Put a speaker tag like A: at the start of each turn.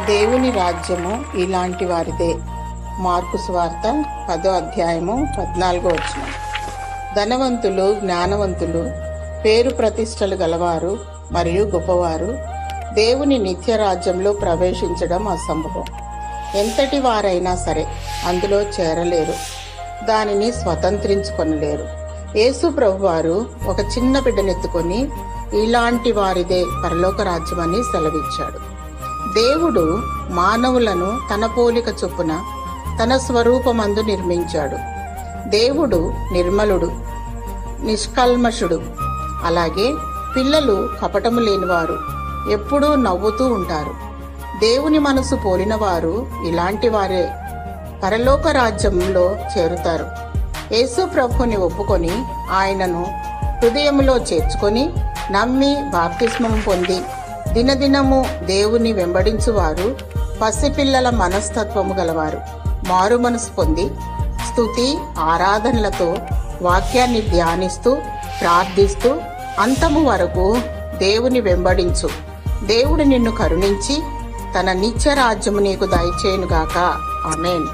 A: దేవుని రాజ్యము ఇలాంటి వారిదే. మార్కు సువార్త 10వ అధ్యాయము 14వ వచనం. ధనవంతులు, జ్ఞానవంతులు, పేరు ప్రతిష్టలు గలవారు మరియు గొప్పవారు దేవుని నిత్య రాజ్యంలో ప్రవేశించడం అసంభవం. ఎంతటి వారైనా సరే అందులో చేరలేరు, దానిని స్వతంత్రించుకొనలేరు. యేసు ప్రభువారు ఒక చిన్న బిడ్డనెత్తుకొని ఇలాంటి వారిదే పరలోక రాజ్యమని సెలవిచ్చాడు. దేవుడు మానవులను తన పోలిక చొప్పున తన స్వరూపమందు నిర్మించాడు. దేవుడు నిర్మలుడు, నిష్కల్మషుడు. అలాగే పిల్లలు కపటము లేనివారు, ఎప్పుడూ నవ్వుతూ ఉంటారు. దేవుని మనసు పోలిన వారు ఇలాంటి వారే పరలోక రాజ్యంలో చేరుతారు. యేసు ప్రభుని ఒప్పుకొని ఆయనను హృదయములో చేర్చుకొని నమ్మి బాప్తిస్మం పొంది దినదినము దేవుని వెంబడించువారు పసిపిల్లల మనస్తత్వము గలవారు. మారు మనసు పొంది స్తుతి ఆరాధనలతో వాక్యాన్ని ధ్యానిస్తూ ప్రార్థిస్తూ అంతము వరకు దేవుని వెంబడించు. దేవుడు నిన్ను కరుణించి తన నిత్య రాజ్యము నీకు దయచేయునుగాక. ఆమేన్.